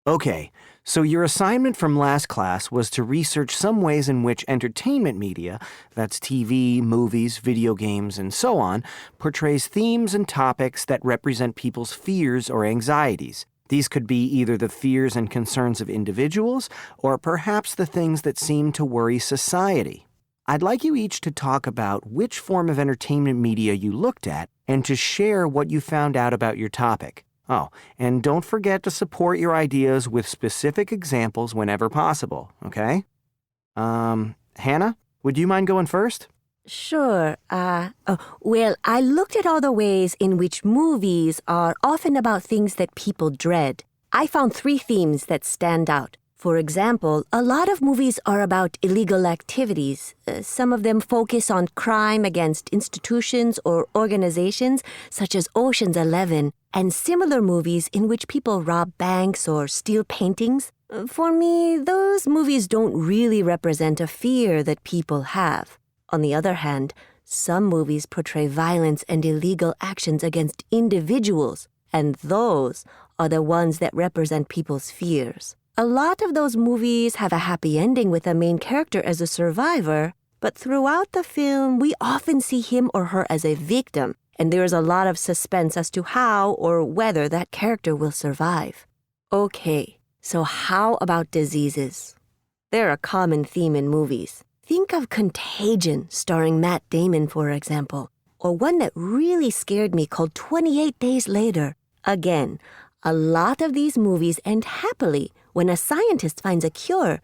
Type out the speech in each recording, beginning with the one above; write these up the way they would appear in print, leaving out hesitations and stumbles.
Okay, so your assignment from last class was to research some ways in which entertainment media, that's TV, movies, video games, and so on, portrays themes and topics that represent people's fears or anxieties. These could be either the fears and concerns of individuals, or perhaps the things that seem to worry society. I'd like you each to talk about which form of entertainment media you looked at and to share what you found out about your topic. Oh, and don't forget to support your ideas with specific examples whenever possible, okay? Hannah, would you mind going first? Sure. Well, I looked at all the ways in which movies are often about things that people dread. I found 3 themes that stand out. For example, a lot of movies are about illegal activities. Some of them focus on crime against institutions or organizations, such as Ocean's 11, and similar movies in which people rob banks or steal paintings. For me, those movies don't really represent a fear that people have. On the other hand, some movies portray violence and illegal actions against individuals, and those are the ones that represent people's fears. A lot of those movies have a happy ending with the main character as a survivor, but throughout the film, we often see him or her as a victim, and there is a lot of suspense as to how or whether that character will survive. Okay, so how about diseases? They're a common theme in movies. Think of Contagion, starring Matt Damon, for example, or one that really scared me called 28 Days Later. Again, a lot of these movies end happily when a scientist finds a cure.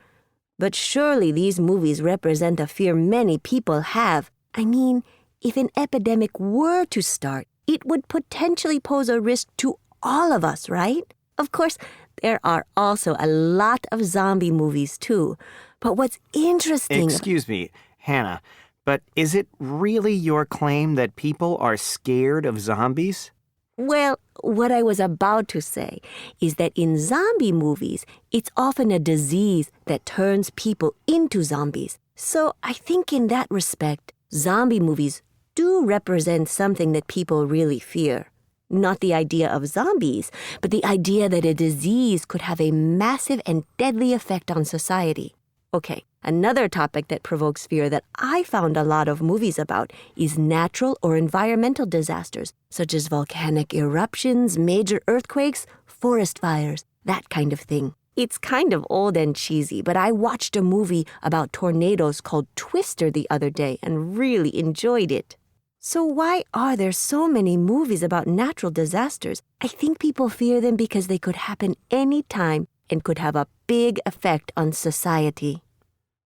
But surely these movies represent a fear many people have. I mean, if an epidemic were to start, it would potentially pose a risk to all of us, right? Of course, there are also a lot of zombie movies too. But what's interesting... Excuse me, Hannah, but is it really your claim that people are scared of zombies? Well, what I was about to say is that in zombie movies, it's often a disease that turns people into zombies. So I think in that respect, zombie movies do represent something that people really fear. Not the idea of zombies, but the idea that a disease could have a massive and deadly effect on society. Okay, another topic that provokes fear that I found a lot of movies about is natural or environmental disasters, such as volcanic eruptions, major earthquakes, forest fires, that kind of thing. It's kind of old and cheesy, but I watched a movie about tornadoes called Twister the other day and really enjoyed it. So why are there so many movies about natural disasters? I think people fear them because they could happen any time and could have a big effect on society.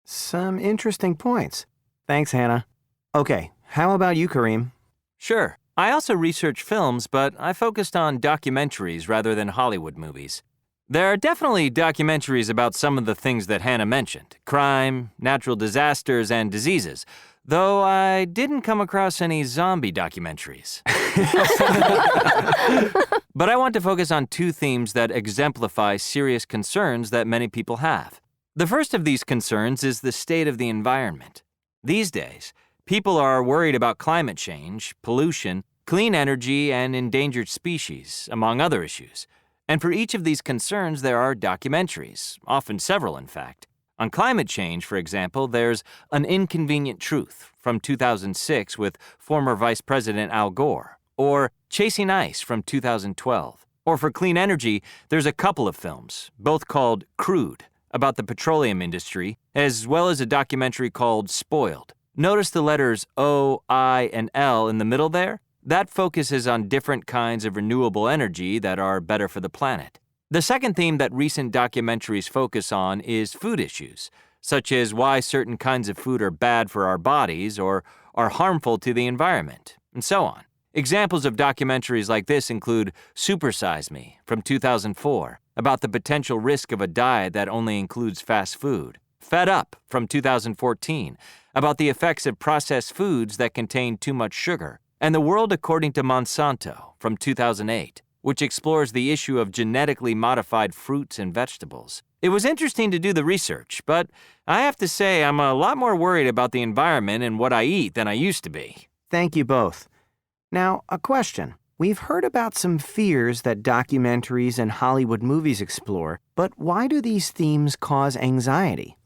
Some interesting points. Thanks, Hannah. Okay, how about you, Kareem? Sure. I also research films, but I focused on documentaries rather than Hollywood movies. There are definitely documentaries about some of the things that Hannah mentioned: crime, natural disasters, and diseases, though I didn't come across any zombie documentaries. But I want to focus on 2 themes that exemplify serious concerns that many people have. The first of these concerns is the state of the environment. These days, people are worried about climate change, pollution, clean energy, and endangered species, among other issues. And for each of these concerns, there are documentaries, often several, in fact. On climate change, for example, there's An Inconvenient Truth from 2006 with former Vice President Al Gore, or Chasing Ice from 2012. Or for clean energy, there's a couple of films, both called Crude, about the petroleum industry, as well as a documentary called Spoiled. Notice the letters O, I, and L in the middle there? That focuses on different kinds of renewable energy that are better for the planet. The second theme that recent documentaries focus on is food issues, such as why certain kinds of food are bad for our bodies or are harmful to the environment, and so on. Examples of documentaries like this include Super Size Me from 2004, about the potential risk of a diet that only includes fast food. Fed Up from 2014, about the effects of processed foods that contain too much sugar. And The World According to Monsanto from 2008, which explores the issue of genetically modified fruits and vegetables. It was interesting to do the research, but I have to say I'm a lot more worried about the environment and what I eat than I used to be. Thank you both. Now, a question. We've heard about some fears that documentaries and Hollywood movies explore, but why do these themes cause anxiety?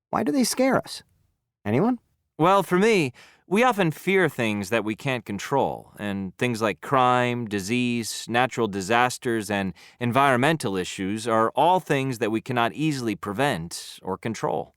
Why do they scare us? Anyone? Well, for me, we often fear things that we can't control, and things like crime, disease, natural disasters, and environmental issues are all things that we cannot easily prevent or control.